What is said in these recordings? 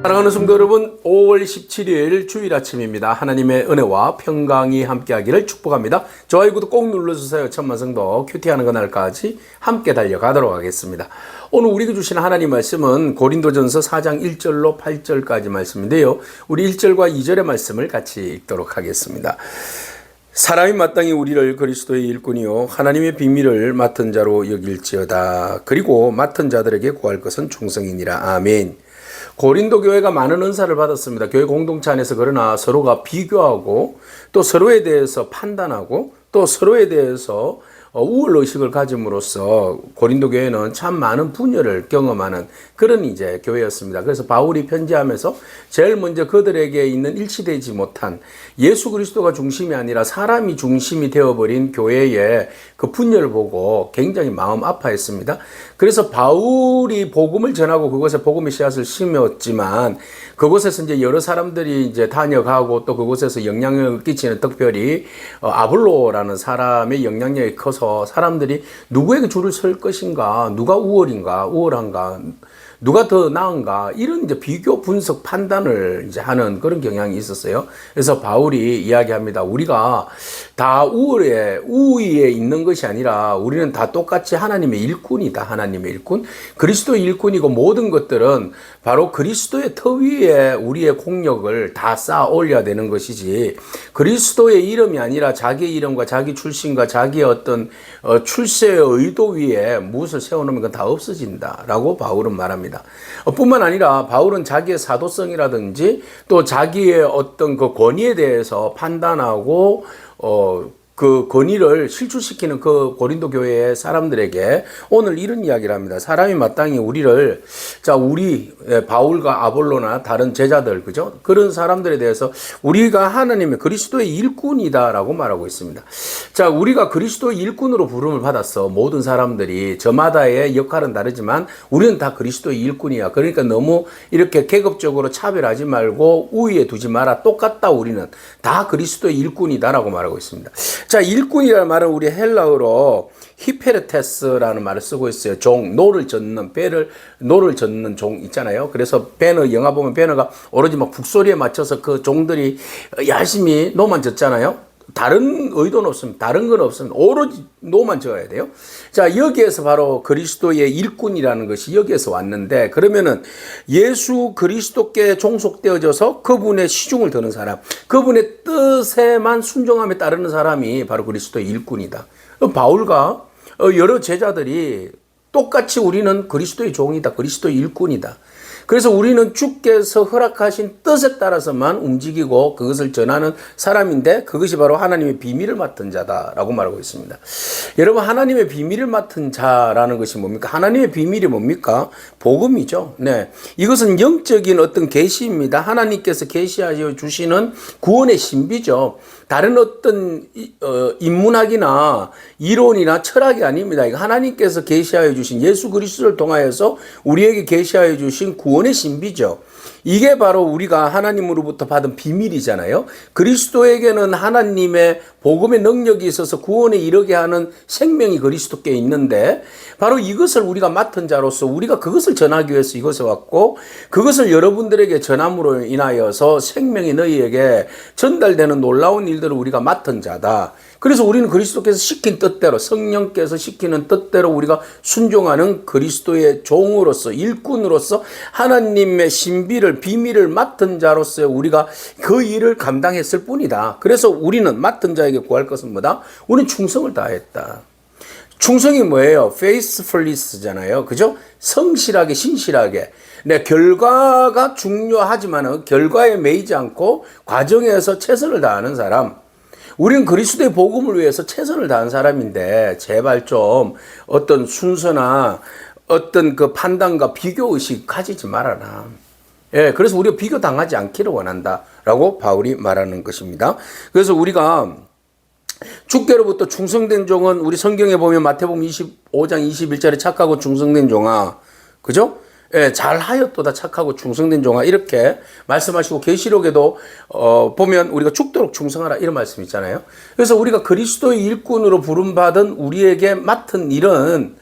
사랑하는 성도 여러분, 5월 17일 주일 아침입니다. 하나님의 은혜와 평강이 함께하기를 축복합니다. 좋아요, 구독 꼭 눌러주세요. 천만 성도 큐티하는 그날까지 함께 달려가도록 하겠습니다. 오늘 우리에게 주신 하나님 말씀은 고린도전서 4장 1절로 8절까지 말씀인데요. 우리 1절과 2절의 말씀을 같이 읽도록 하겠습니다. 사람이 마땅히 우리를 그리스도의 일꾼이요 하나님의 비밀을 맡은 자로 여길지어다. 그리고 맡은 자들에게 구할 것은 충성이니라. 아멘. 고린도 교회가 많은 은사를 받았습니다. 교회 공동체 안에서. 그러나 서로가 비교하고 또 서로에 대해서 판단하고 또 서로에 대해서 우월의식을 가짐으로써 고린도 교회는 참 많은 분열을 경험하는 그런 이제 교회였습니다. 그래서 바울이 편지하면서 제일 먼저 그들에게 있는 일치되지 못한 예수 그리스도가 중심이 아니라 사람이 중심이 되어버린 교회의 그 분열을 보고 굉장히 마음 아파했습니다. 그래서 바울이 복음을 전하고 그곳에 복음의 씨앗을 심었지만 그곳에서 이제 여러 사람들이 이제 다녀가고 또 그곳에서 영향력을 끼치는, 특별히 아볼로라는 사람의 영향력이 커서 사람들이 누구에게 줄을 설 것인가, 누가 우월한가, 누가 더 나은가, 이런 이제 비교 분석 판단을 이제 하는 그런 경향이 있었어요. 그래서 바울이 이야기합니다. 우리가 다 우위에 있는 것이 아니라 우리는 다 똑같이 하나님의 일꾼이다. 하나님의 일꾼. 그리스도의 일꾼이고 모든 것들은 바로 그리스도의 터 위에 우리의 공력을 다 쌓아 올려야 되는 것이지, 그리스도의 이름이 아니라 자기의 이름과 자기 출신과 자기의 어떤 출세의 의도 위에 무엇을 세워놓으면 그건 다 없어진다 라고 바울은 말합니다. 뿐만 아니라 바울은 자기의 사도성이라든지 또 자기의 어떤 그 권위에 대해서 판단하고 그 권위를 실추시키는 그 고린도 교회의 사람들에게 오늘 이런 이야기를 합니다. 사람이 마땅히 우리 바울과 아볼로나 다른 제자들, 그죠? 그런 사람들에 대해서 우리가 하나님의 그리스도의 일꾼이다라고 말하고 있습니다. 자, 우리가 그리스도의 일꾼으로 부름을 받았어. 모든 사람들이 저마다의 역할은 다르지만 우리는 다 그리스도의 일꾼이야. 그러니까 너무 이렇게 계급적으로 차별하지 말고 우위에 두지 마라. 똑같다. 우리는 다 그리스도의 일꾼이다라고 말하고 있습니다. 자, 일꾼이라는 말은 우리 헬라어로 히페르테스라는 말을 쓰고 있어요. 종, 노를 젓는, 노를 젓는 종 있잖아요. 그래서 영화 보면 배너가 오로지 막 북소리에 맞춰서 그 종들이 열심히 노만 젓잖아요. 다른 의도는 없습니다. 다른 건 없습니다. 오로지 노만 져야 돼요. 자, 여기에서 바로 그리스도의 일꾼이라는 것이 여기에서 왔는데, 그러면은 예수 그리스도께 종속되어져서 그분의 시중을 드는 사람, 그분의 뜻에만 순종함에 따르는 사람이 바로 그리스도의 일꾼이다. 바울과 여러 제자들이 똑같이 우리는 그리스도의 종이다, 그리스도의 일꾼이다. 그래서 우리는 주께서 허락하신 뜻에 따라서만 움직이고 그것을 전하는 사람인데, 그것이 바로 하나님의 비밀을 맡은 자다라고 말하고 있습니다. 여러분, 하나님의 비밀을 맡은 자라는 것이 뭡니까? 하나님의 비밀이 뭡니까? 복음이죠. 네, 이것은 영적인 어떤 계시입니다. 하나님께서 계시하여 주시는 구원의 신비죠. 다른 어떤 인문학이나 이론이나 철학이 아닙니다. 이거 하나님께서 계시하여 주신, 예수 그리스도를 통하여서 우리에게 계시하여 주신 구원의 신비죠. 이게 바로 우리가 하나님으로부터 받은 비밀이잖아요. 그리스도에게는 하나님의 복음의 능력이 있어서 구원에 이르게 하는 생명이 그리스도께 있는데, 바로 이것을 우리가 맡은 자로서 우리가 그것을 전하기 위해서 이곳에 왔고, 그것을 여러분들에게 전함으로 인하여서 생명이 너희에게 전달되는 놀라운 일들을 우리가 맡은 자다. 그래서 우리는 그리스도께서 시킨 뜻대로, 성령께서 시키는 뜻대로 우리가 순종하는 그리스도의 종으로서, 일꾼으로서 하나님의 신비를, 비밀을 맡은 자로서 우리가 그 일을 감당했을 뿐이다. 그래서 우리는 맡은 자에게 구할 것은 뭐다? 우리는 충성을 다했다. 충성이 뭐예요? faithfulness잖아요. 그죠? 성실하게, 신실하게. 네, 결과가 중요하지만 결과에 매이지 않고 과정에서 최선을 다하는 사람. 우리는 그리스도의 복음을 위해서 최선을 다한 사람인데, 제발 좀 어떤 순서나 어떤 그 판단과 비교의식 가지지 말아라. 예, 그래서 우리가 비교당하지 않기를 원한다라고 바울이 말하는 것입니다. 그래서 우리가 주께로부터 충성된 종은, 우리 성경에 보면 마태복음 25장 21절에 착하고 충성된 종아, 그죠? 예, 잘하였도다 착하고 충성된 종아, 이렇게 말씀하시고, 계시록에도 보면 우리가 죽도록 충성하라 이런 말씀 있잖아요. 그래서 우리가 그리스도의 일꾼으로 부름받은 우리에게 맡은 일은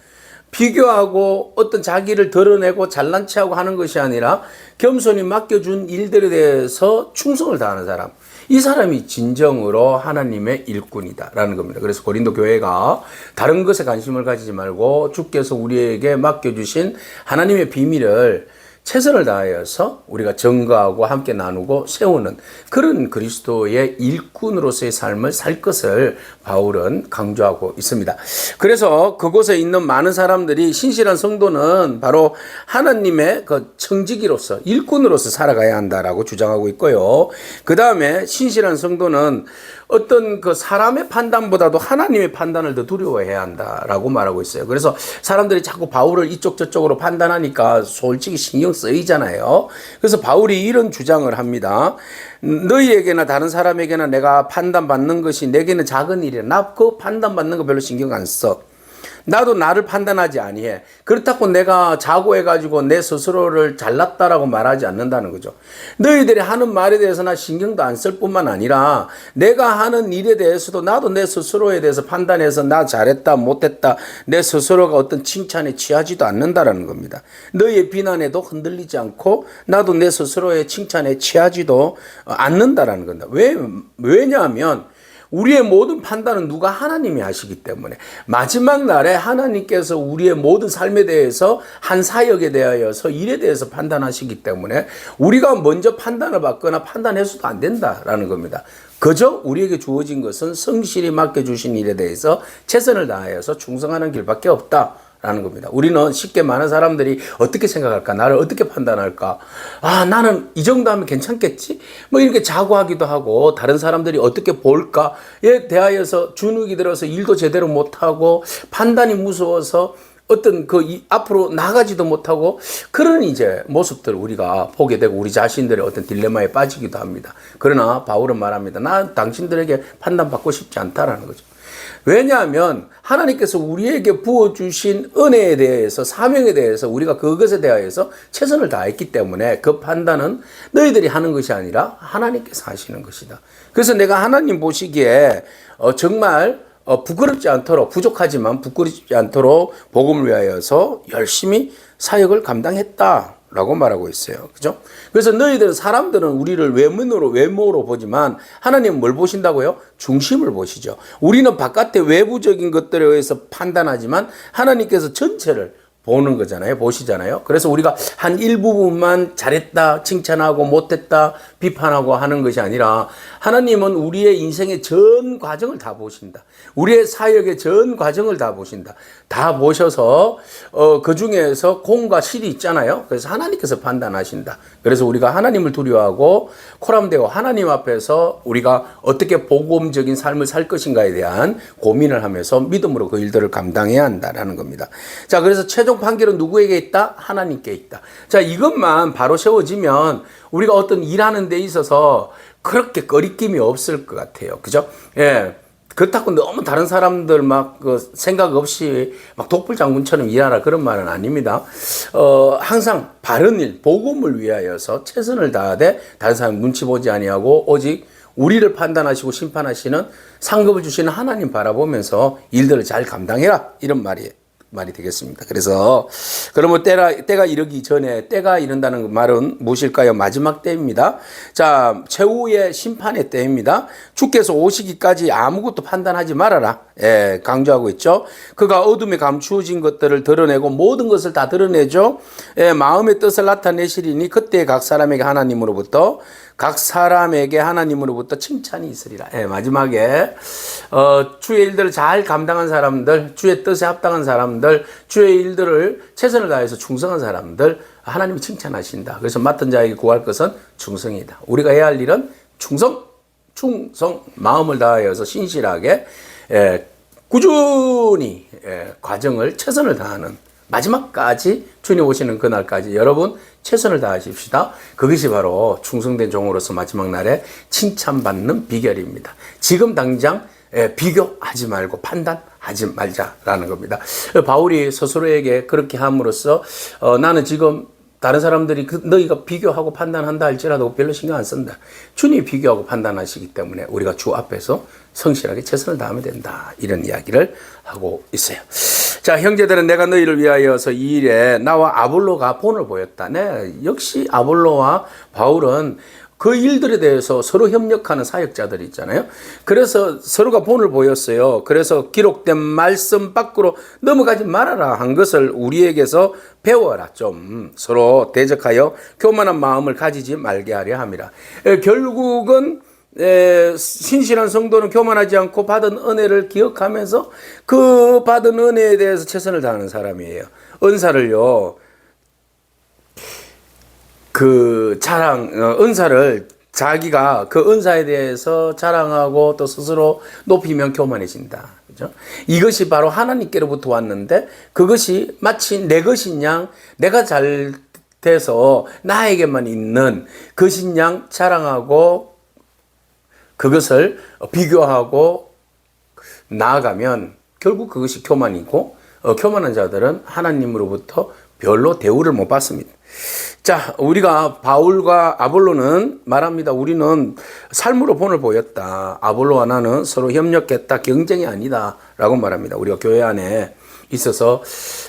비교하고 어떤 자기를 드러내고 잘난 체하고 하는 것이 아니라 겸손히 맡겨준 일들에 대해서 충성을 다하는 사람. 이 사람이 진정으로 하나님의 일꾼이다라는 겁니다. 그래서 고린도 교회가 다른 것에 관심을 가지지 말고 주께서 우리에게 맡겨주신 하나님의 비밀을 최선을 다하여서 우리가 증거하고 함께 나누고 세우는 그런 그리스도의 일꾼으로서의 삶을 살 것을 바울은 강조하고 있습니다. 그래서 그곳에 있는 많은 사람들이 신실한 성도는 바로 하나님의 그 청지기로서 일꾼으로서 살아가야 한다라고 주장하고 있고요. 그 다음에 신실한 성도는 어떤 그 사람의 판단보다도 하나님의 판단을 더 두려워해야 한다라고 말하고 있어요. 그래서 사람들이 자꾸 바울을 이쪽 저쪽으로 판단하니까 솔직히 신경 쓰이잖아요. 그래서 바울이 이런 주장을 합니다. 너희에게나 다른 사람에게나 내가 판단받는 것이 내게는 작은 일이야. 나 그 판단받는 거 별로 신경 안 써. 나도 나를 판단하지 아니해. 그렇다고 내가 자고해가지고 내 스스로를 잘났다라고 말하지 않는다는 거죠. 너희들이 하는 말에 대해서 나 신경도 안 쓸 뿐만 아니라 내가 하는 일에 대해서도 나도 내 스스로에 대해서 판단해서 나 잘했다 못했다 내 스스로가 어떤 칭찬에 취하지도 않는다라는 겁니다. 너희의 비난에도 흔들리지 않고 나도 내 스스로의 칭찬에 취하지도 않는다라는 겁니다. 왜냐하면 우리의 모든 판단은 누가 하나님이 하시기 때문에 마지막 날에 하나님께서 우리의 모든 삶에 대해서 한 사역에 대하여서 일에 대해서 판단하시기 때문에 우리가 먼저 판단을 받거나 판단해서도 안 된다라는 겁니다. 그저 우리에게 주어진 것은 성실히 맡겨주신 일에 대해서 최선을 다하여서 충성하는 길밖에 없다. 라는 겁니다. 우리는 쉽게 많은 사람들이 어떻게 생각할까? 나를 어떻게 판단할까? 아, 나는 이 정도 하면 괜찮겠지? 뭐 이렇게 자고하기도 하고 다른 사람들이 어떻게 볼까에 대하여서 주눅이 들어서 일도 제대로 못하고 판단이 무서워서 어떤 앞으로 나가지도 못하고 그런 이제 모습들을 우리가 보게 되고 우리 자신들의 어떤 딜레마에 빠지기도 합니다. 그러나 바울은 말합니다. 난 당신들에게 판단받고 싶지 않다라는 거죠. 왜냐하면 하나님께서 우리에게 부어주신 은혜에 대해서 사명에 대해서 우리가 그것에 대하여서 최선을 다했기 때문에 그 판단은 너희들이 하는 것이 아니라 하나님께서 하시는 것이다. 그래서 내가 하나님 보시기에 정말 부끄럽지 않도록 부족하지만 부끄럽지 않도록 복음을 위하여서 열심히 사역을 감당했다. 라고 말하고 있어요. 그죠? 그래서 너희들은 사람들은 우리를 외모로 보지만 하나님은 뭘 보신다고요? 중심을 보시죠. 우리는 바깥의 외부적인 것들에 의해서 판단하지만 하나님께서 전체를 보는 거잖아요. 보시잖아요. 그래서 우리가 한 일부분만 잘했다, 칭찬하고 못했다, 비판하고 하는 것이 아니라 하나님은 우리의 인생의 전 과정을 다 보신다. 우리의 사역의 전 과정을 다 보신다. 다 보셔서 그 중에서 공과 실이 있잖아요. 그래서 하나님께서 판단하신다. 그래서 우리가 하나님을 두려워하고 코람되어 하나님 앞에서 우리가 어떻게 복음적인 삶을 살 것인가에 대한 고민을 하면서 믿음으로 그 일들을 감당해야 한다라는 겁니다. 자, 그래서 최종 판결은 누구에게 있다? 하나님께 있다. 자, 이것만 바로 세워지면 우리가 어떤 일하는 데 있어서 그렇게 거리낌이 없을 것 같아요. 그죠? 예. 그렇다고 너무 다른 사람들 막 생각 없이 막 독불장군처럼 일하라 그런 말은 아닙니다. 항상 바른 일, 복음을 위하여서 최선을 다하되 다른 사람 눈치 보지 아니하고 오직 우리를 판단하시고 심판하시는 상급을 주시는 하나님 바라보면서 일들을 잘 감당해라. 이런 말이 되겠습니다. 그래서 그러면 때가 이르기 전에 때가 이른다는 말은 무엇일까요? 마지막 때입니다. 자, 최후의 심판의 때입니다. 주께서 오시기까지 아무것도 판단하지 말아라. 예, 강조하고 있죠. 그가 어둠에 감추어진 것들을 드러내고 모든 것을 다 드러내죠. 예, 마음의 뜻을 나타내시리니 그때 각 사람에게 하나님으로부터 칭찬이 있으리라. 예, 마지막에 주의 일들을 잘 감당한 사람들, 주의 뜻에 합당한 사람들, 주의 일들을 최선을 다해서 충성한 사람들 하나님이 칭찬하신다. 그래서 맡은 자에게 구할 것은 충성이다. 우리가 해야 할 일은 충성, 마음을 다하여서 신실하게 꾸준히 과정을 최선을 다하는 마지막까지 주님 오시는 그날까지 여러분 최선을 다하십시다. 그것이 바로 충성된 종으로서 마지막 날에 칭찬받는 비결입니다. 지금 당장 비교하지 말고 판단하지 말자라는 겁니다. 바울이 스스로에게 그렇게 함으로써 나는 지금 다른 사람들이 너희가 비교하고 판단한다 할지라도 별로 신경 안 쓴다. 주님이 비교하고 판단하시기 때문에 우리가 주 앞에서 성실하게 최선을 다하면 된다. 이런 이야기를 하고 있어요. 자, 형제들은 내가 너희를 위하여서 이 일에 나와 아볼로가 본을 보였다. 네, 역시 아볼로와 바울은 그 일들에 대해서 서로 협력하는 사역자들이 있잖아요. 그래서 서로가 본을 보였어요. 그래서 기록된 말씀 밖으로 넘어가지 말아라 한 것을 우리에게서 배워라. 좀 서로 대적하여 교만한 마음을 가지지 말게 하려 함이라. 결국은 신실한 성도는 교만하지 않고 받은 은혜를 기억하면서 그 받은 은혜에 대해서 최선을 다하는 사람이에요. 은사를요, 은사를 자기가 그 은사에 대해서 자랑하고 또 스스로 높이면 교만해진다. 그죠? 이것이 바로 하나님께로부터 왔는데 그것이 마치 내 것인 양 내가 잘 돼서 나에게만 있는 것인 양 자랑하고 그것을 비교하고 나아가면 결국 그것이 교만이고 교만한 자들은 하나님으로부터 별로 대우를 못 받습니다. 자, 우리가 바울과 아볼로는 말합니다. 우리는 삶으로 본을 보였다. 아볼로와 나는 서로 협력했다. 경쟁이 아니다. 라고 말합니다. 우리가 교회 안에 있어서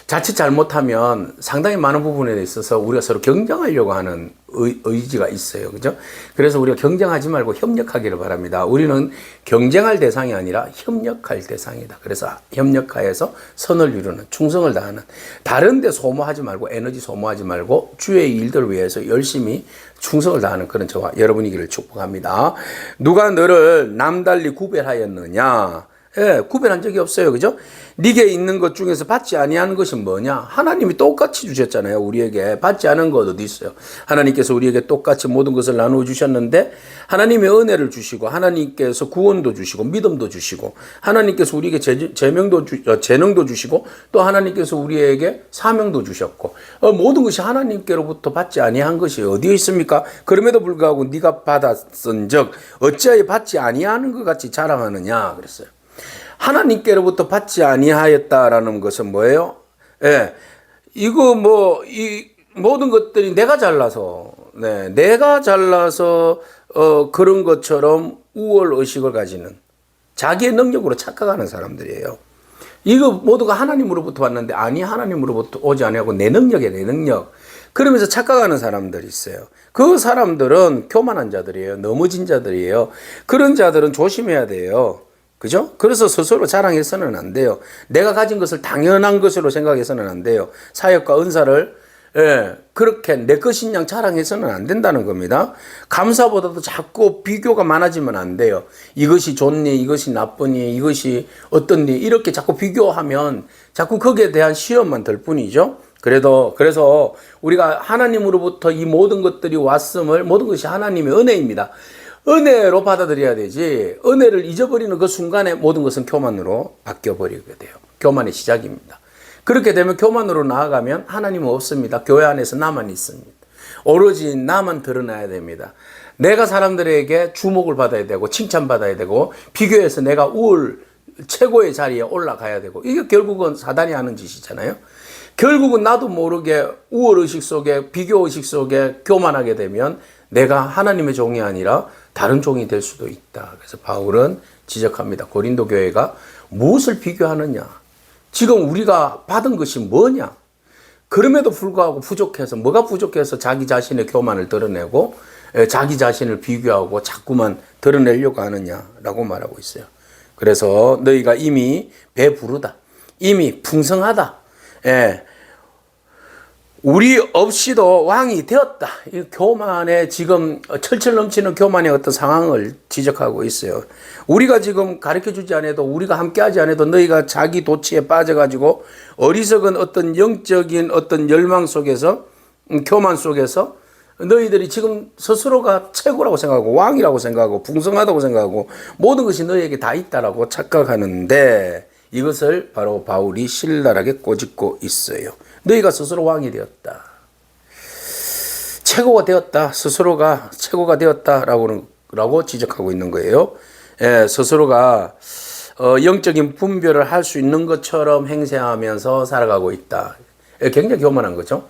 자칫 잘못하면 상당히 많은 부분에 있어서 우리가 서로 경쟁하려고 하는 의지가 있어요. 그죠? 그래서 우리가 경쟁하지 말고 협력하기를 바랍니다. 우리는 경쟁할 대상이 아니라 협력할 대상이다. 그래서 협력하여서 선을 이루는, 충성을 다하는, 다른 데 소모하지 말고 에너지 소모하지 말고 주의 일들을 위해서 열심히 충성을 다하는 그런 저와 여러분이기를 축복합니다. 누가 너를 남달리 구별하였느냐? 예, 구별한 적이 없어요. 그죠? 네게 있는 것 중에서 받지 아니하는 것이 뭐냐? 하나님이 똑같이 주셨잖아요. 우리에게 받지 않은 것 어디 있어요? 하나님께서 우리에게 똑같이 모든 것을 나누어 주셨는데 하나님의 은혜를 주시고 하나님께서 구원도 주시고 믿음도 주시고 하나님께서 우리에게 재능도 주시고 또 하나님께서 우리에게 사명도 주셨고 모든 것이 하나님께로부터 받지 아니한 것이 어디에 있습니까? 그럼에도 불구하고 네가 받았은즉 어찌하여 받지 아니하는 것 같이 자랑하느냐 그랬어요. 하나님께로부터 받지 아니하였다라는 것은 뭐예요? 예, 이거 이 모든 것들이 내가 잘나서, 내가 잘나서 그런 것처럼 우월 의식을 가지는 자기의 능력으로 착각하는 사람들이에요. 이거 모두가 하나님으로부터 왔는데 아니 하나님으로부터 오지 아니하고 내 능력이야 내 능력. 그러면서 착각하는 사람들이 있어요. 그 사람들은 교만한 자들이에요. 넘어진 자들이에요. 그런 자들은 조심해야 돼요. 그죠? 그래서 스스로 자랑해서는 안 돼요. 내가 가진 것을 당연한 것으로 생각해서는 안 돼요. 사역과 은사를 그렇게 내 것인 양 자랑해서는 안 된다는 겁니다. 감사보다도 자꾸 비교가 많아지면 안 돼요. 이것이 좋니, 이것이 나쁘니, 이것이 어떻니 이렇게 자꾸 비교하면 자꾸 거기에 대한 시험만 들 뿐이죠. 그래서 우리가 하나님으로부터 이 모든 것들이 왔음을 모든 것이 하나님의 은혜입니다. 은혜로 받아들여야 되지 은혜를 잊어버리는 그 순간에 모든 것은 교만으로 바뀌어버리게 돼요. 교만의 시작입니다. 그렇게 되면 교만으로 나아가면 하나님은 없습니다. 교회 안에서 나만 있습니다. 오로지 나만 드러나야 됩니다. 내가 사람들에게 주목을 받아야 되고 칭찬받아야 되고 비교해서 내가 최고의 자리에 올라가야 되고 이게 결국은 사단이 하는 짓이잖아요. 결국은 나도 모르게 우월의식 속에 비교의식 속에 교만하게 되면 내가 하나님의 종이 아니라 다른 종이 될 수도 있다. 그래서 바울은 지적합니다. 고린도 교회가 무엇을 비교하느냐? 지금 우리가 받은 것이 뭐냐? 그럼에도 불구하고 부족해서 뭐가 부족해서 자기 자신의 교만을 드러내고 자기 자신을 비교하고 자꾸만 드러내려고 하느냐라고 말하고 있어요. 그래서 너희가 이미 배부르다. 이미 풍성하다. 우리 없이도 왕이 되었다. 이 교만의 지금 철철 넘치는 교만의 어떤 상황을 지적하고 있어요. 우리가 지금 가르쳐주지 않아도 우리가 함께하지 않아도 너희가 자기 도취에 빠져가지고 어리석은 어떤 영적인 어떤 열망 속에서 교만 속에서 너희들이 지금 스스로가 최고라고 생각하고 왕이라고 생각하고 풍성하다고 생각하고 모든 것이 너희에게 다 있다라고 착각하는데 이것을 바로 바울이 신랄하게 꼬집고 있어요. 너희가 스스로 왕이 되었다. 최고가 되었다. 스스로가 최고가 되었다라고 지적하고 있는 거예요. 스스로가 영적인 분별을 할 수 있는 것처럼 행세하면서 살아가고 있다. 굉장히 교만한 거죠.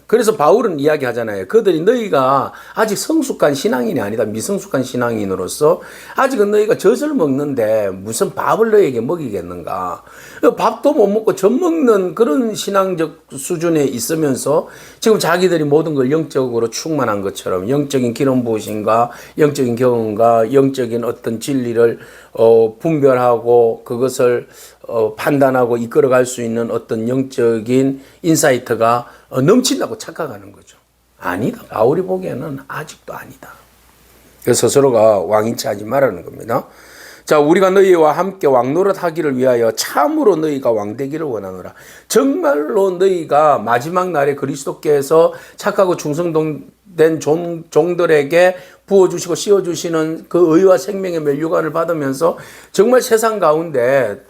그래서 바울은 이야기하잖아요. 그들이 너희가 아직 성숙한 신앙인이 아니다. 미성숙한 신앙인으로서 아직은 너희가 젖을 먹는데 무슨 밥을 너희에게 먹이겠는가. 밥도 못 먹고 젖 먹는 그런 신앙적 수준에 있으면서 지금 자기들이 모든 걸 영적으로 충만한 것처럼 영적인 기름 부으심과 영적인 경험과 영적인 어떤 진리를 분별하고 그것을 판단하고 이끌어갈 수 있는 어떤 영적인 인사이트가 넘친다고 착각하는 거죠. 아니다. 바울이 보기에는 아직도 아니다. 그래서 스스로가 왕인치 하지 말라는 겁니다. 자, 우리가 너희와 함께 왕노릇 하기를 위하여 참으로 너희가 왕되기를 원하노라. 정말로 너희가 마지막 날에 그리스도께서 착하고 충성된 종들에게 부어주시고 씌워주시는 그 의와 생명의 면류관을 받으면서 정말 세상 가운데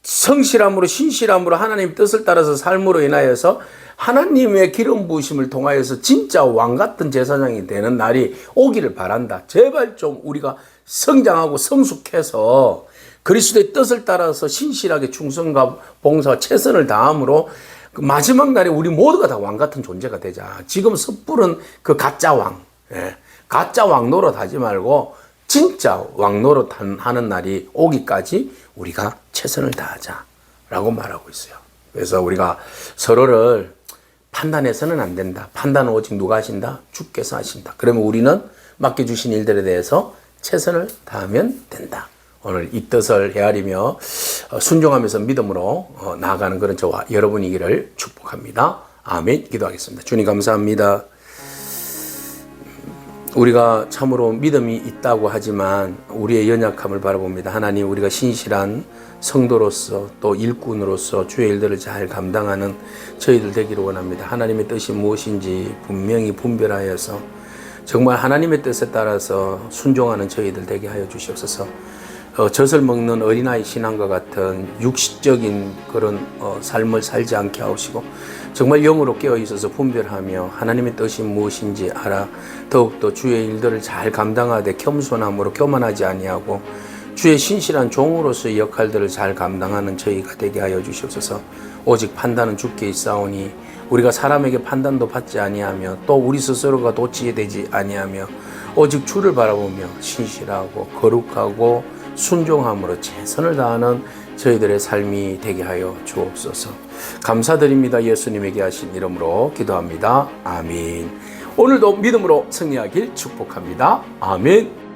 성실함으로 신실함으로 하나님 뜻을 따라서 삶으로 인하여서 하나님의 기름 부으심을 통하여서 진짜 왕 같은 제사장이 되는 날이 오기를 바란다. 제발 좀 우리가 성장하고 성숙해서 그리스도의 뜻을 따라서 신실하게 충성과 봉사와 최선을 다함으로 그 마지막 날에 우리 모두가 다 왕 같은 존재가 되자. 지금 섣부른 그 가짜 왕, 가짜 왕 노릇 하지 말고 진짜 왕 노릇 하는 날이 오기까지 우리가 최선을 다하자라고 말하고 있어요. 그래서 우리가 서로를 판단해서는 안 된다. 판단은 오직 누가 하신다? 주께서 하신다. 그러면 우리는 맡겨주신 일들에 대해서 최선을 다하면 된다. 오늘 이 뜻을 헤아리며 순종하면서 믿음으로 나아가는 그런 저와 여러분이기를 축복합니다. 아멘. 기도하겠습니다. 주님 감사합니다. 우리가 참으로 믿음이 있다고 하지만 우리의 연약함을 바라봅니다. 하나님, 우리가 신실한 성도로서 또 일꾼으로서 주의 일들을 잘 감당하는 저희들 되기를 원합니다. 하나님의 뜻이 무엇인지 분명히 분별하여서 정말 하나님의 뜻에 따라서 순종하는 저희들 되게 하여 주시옵소서. 젖을 먹는 어린아이 신앙과 같은 육식적인 그런 삶을 살지 않게 하시고 정말 영으로 깨어 있어서 분별하며 하나님의 뜻이 무엇인지 알아 더욱더 주의 일들을 잘 감당하되 겸손함으로 교만하지 아니하고 주의 신실한 종으로서의 역할들을 잘 감당하는 저희가 되게 하여 주시옵소서. 오직 판단은 주께 있사오니 우리가 사람에게 판단도 받지 아니하며 또 우리 스스로가 도취되지 아니하며 오직 주를 바라보며 신실하고 거룩하고 순종함으로 최선을 다하는 저희들의 삶이 되게 하여 주옵소서. 감사드립니다. 예수님에게 하신 이름으로 기도합니다. 아멘. 오늘도 믿음으로 승리하길 축복합니다. 아멘.